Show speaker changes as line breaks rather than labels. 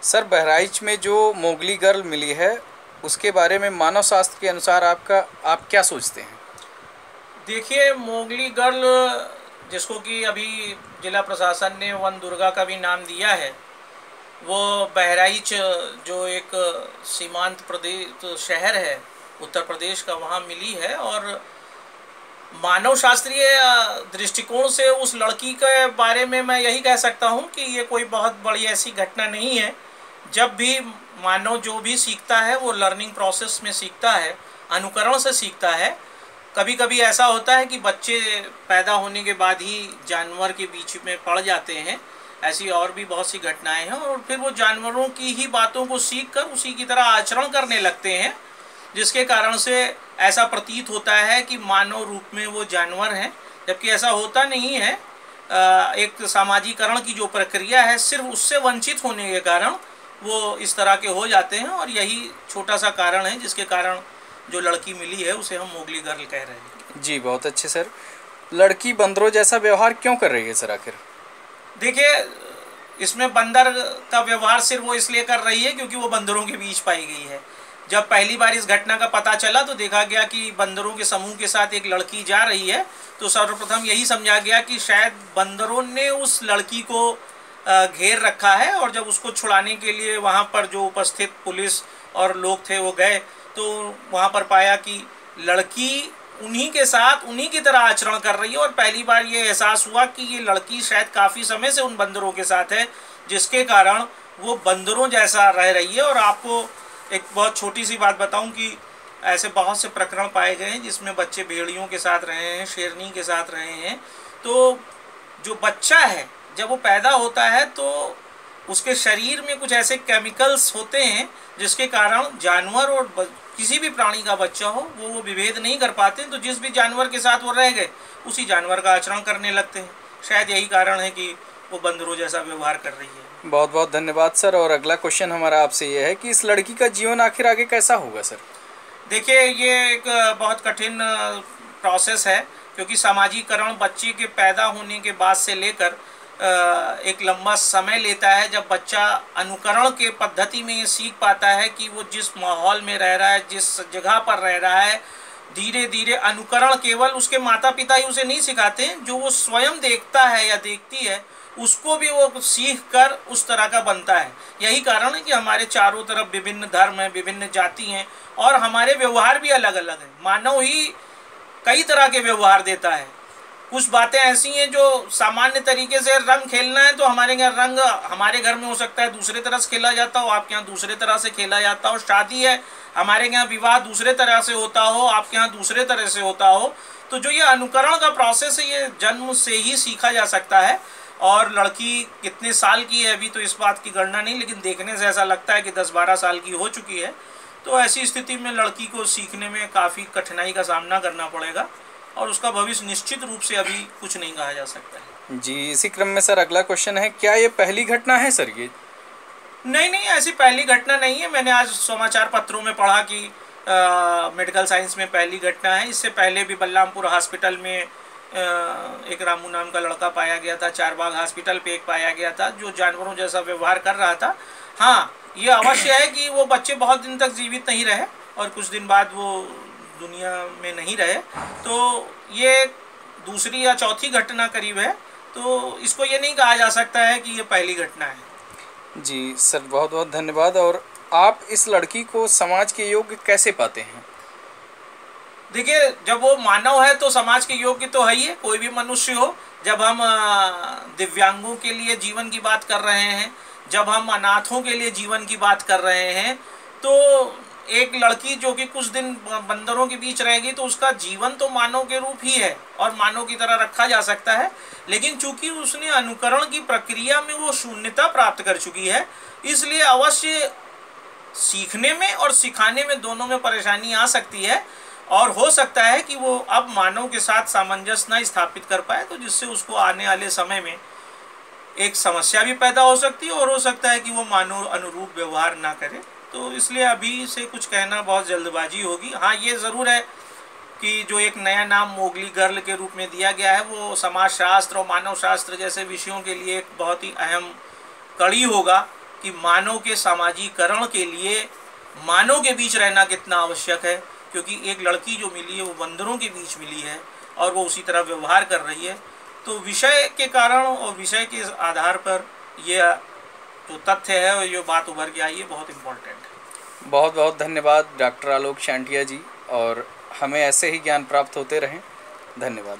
Sir, Bahraich में जो Mowgli girl मिली है उसके बारे में मानव शास्त्र के अनुसार आप क्या सोचते हैं?
देखिए, मोगली गर्ल जिसको कि अभी जिला प्रशासन ने वन दुर्गा का भी नाम दिया है, वो बहराइच जो एक सीमांत प्रदेश तो शहर है उत्तर प्रदेश का, वहाँ मिली है। और मानव शास्त्रीय दृष्टिकोण से उस लड़की के बारे में मैं यही कह सकता हूँ कि ये कोई बहुत बड़ी ऐसी घटना नहीं है। जब भी मानव जो भी सीखता है वो लर्निंग प्रोसेस में सीखता है, अनुकरण से सीखता है। कभी कभी ऐसा होता है कि बच्चे पैदा होने के बाद ही जानवर के बीच में पड़ जाते हैं, ऐसी और भी बहुत सी घटनाएं हैं, और फिर वो जानवरों की ही बातों को सीख कर उसी की तरह आचरण करने लगते हैं, जिसके कारण से ऐसा प्रतीत होता है कि मानव रूप में वो जानवर हैं, जबकि ऐसा होता नहीं है। एक सामाजिकरण की जो प्रक्रिया है, सिर्फ उससे वंचित होने के कारण वो इस तरह के हो जाते हैं, और यही छोटा सा कारण है जिसके कारण जो लड़की मिली है उसे हम मोगली गर्ल कह रहे हैं।
जी, बहुत अच्छे सर। लड़की बंदरों जैसा व्यवहार क्यों कर रही है सर आखिर?
देखिए, इसमें बंदर का व्यवहार सिर्फ वो इसलिए कर रही है क्योंकि वो बंदरों के बीच पाई गई है। जब पहली बार इस घटना का पता चला तो देखा गया कि बंदरों के समूह के साथ एक लड़की जा रही है, तो सर्वप्रथम यही समझा गया कि शायद बंदरों ने उस लड़की को घेर रखा है, और जब उसको छुड़ाने के लिए वहाँ पर जो उपस्थित पुलिस और लोग थे वो गए, तो वहाँ पर पाया कि लड़की उन्हीं के साथ उन्हीं की तरह आचरण कर रही है। और पहली बार ये एहसास हुआ कि ये लड़की शायद काफ़ी समय से उन बंदरों के साथ है, जिसके कारण वो बंदरों जैसा रह रही है। और आपको एक बहुत छोटी सी बात बताऊं कि ऐसे बहुत से प्रकरण पाए गए हैं जिसमें बच्चे भेड़ियों के साथ रहे हैं, शेरनी के साथ रहे हैं। तो जो बच्चा है जब वो पैदा होता है तो उसके शरीर में कुछ ऐसे केमिकल्स होते हैं जिसके कारण जानवर और किसी भी प्राणी का बच्चा हो वो विभेद नहीं कर पाते, तो जिस भी जानवर के साथ वो रह गए उसी जानवर का आचरण करने लगते हैं। शायद यही कारण है कि वो बंदरों जैसा व्यवहार कर रही है।
बहुत बहुत धन्यवाद सर। और अगला क्वेश्चन हमारा आपसे ये है कि इस लड़की का जीवन आखिर आगे कैसा होगा सर?
देखिए, ये एक बहुत कठिन प्रोसेस है, क्योंकि सामाजिकरण बच्चे के पैदा होने के बाद से लेकर एक लंबा समय लेता है। जब बच्चा अनुकरण के पद्धति में ये सीख पाता है कि वो जिस माहौल में रह रहा है, जिस जगह पर रह रहा है, धीरे धीरे अनुकरण केवल उसके माता पिता ही उसे नहीं सिखाते, जो वो स्वयं देखता है या देखती है उसको भी वो सीख कर उस तरह का बनता है। यही कारण है कि हमारे चारों तरफ विभिन्न धर्म हैं, विभिन्न जाति हैं, और हमारे व्यवहार भी अलग अलग हैं। मानव ही कई तरह के व्यवहार देता है। कुछ बातें ऐसी हैं जो सामान्य तरीके से रंग खेलना है तो हमारे यहाँ रंग हमारे घर में हो सकता है दूसरे तरह से खेला जाता हो, आपके यहाँ दूसरे तरह से खेला जाता हो। शादी है, हमारे यहाँ विवाह दूसरे तरह से होता हो, आपके यहाँ दूसरे तरह से होता हो। तो जो ये अनुकरण का प्रोसेस है ये जन्म से ही सीखा जा सकता है। और लड़की कितने साल की है अभी तो इस बात की गणना नहीं, लेकिन देखने से ऐसा लगता है कि 10-12 साल की हो चुकी है। तो ऐसी स्थिति में लड़की को सीखने में काफ़ी कठिनाई का सामना करना पड़ेगा, और उसका भविष्य निश्चित रूप से अभी कुछ नहीं कहा जा सकता है।
जी, इसी क्रम में सर अगला क्वेश्चन है, क्या ये पहली घटना है सर ये?
नहीं, ऐसी पहली घटना नहीं है। मैंने आज समाचार पत्रों में पढ़ा कि मेडिकल साइंस में पहली घटना है। इससे पहले भी बलरामपुर हॉस्पिटल में एक रामू नाम का लड़का पाया गया था, चारबाग हॉस्पिटल पे एक पाया गया था जो जानवरों जैसा व्यवहार कर रहा था। हाँ, ये अवश्य है कि वो बच्चे बहुत दिन तक जीवित नहीं रहे और कुछ दिन बाद वो दुनिया में नहीं रहे। तो ये दूसरी या चौथी घटना करीब है, तो इसको ये नहीं कहा जा सकता है कि ये पहली घटना है।
जी सर, बहुत बहुत धन्यवाद। और आप इस लड़की को समाज के योग्य कैसे पाते हैं?
देखिए, जब वो मानव है तो समाज के योग्य तो है ही है, कोई भी मनुष्य हो। जब हम दिव्यांगों के लिए जीवन की बात कर रहे हैं, जब हम अनाथों के लिए जीवन की बात कर रहे हैं, तो एक लड़की जो कि कुछ दिन बंदरों के बीच रहेगी तो उसका जीवन तो मानव के रूप ही है और मानव की तरह रखा जा सकता है। लेकिन चूंकि उसने अनुकरण की प्रक्रिया में वो शून्यता प्राप्त कर चुकी है, इसलिए अवश्य सीखने में और सिखाने में दोनों में परेशानी आ सकती है, और हो सकता है कि वो अब मानव के साथ सामंजस्य न स्थापित कर पाए, तो जिससे उसको आने वाले समय में एक समस्या भी पैदा हो सकती है, और हो सकता है कि वो मानव अनुरूप व्यवहार ना करे। तो इसलिए अभी से कुछ कहना बहुत जल्दबाजी होगी। हाँ, ये ज़रूर है कि जो एक नया नाम मोगली गर्ल के रूप में दिया गया है वो समाजशास्त्र और मानव शास्त्र जैसे विषयों के लिए एक बहुत ही अहम कड़ी होगा, कि मानव के सामाजिकरण के लिए मानव के बीच रहना कितना आवश्यक है, क्योंकि एक लड़की जो मिली है वो बंदरों के बीच मिली है और वो उसी तरह व्यवहार कर रही है। तो विषय के कारण और विषय के आधार पर ये जो तथ्य है और जो बात उभर के आई है बहुत इम्पोर्टेंट है।
बहुत बहुत धन्यवाद डॉक्टर आलोक शांटिया जी, और हमें ऐसे ही ज्ञान प्राप्त होते रहें। धन्यवाद।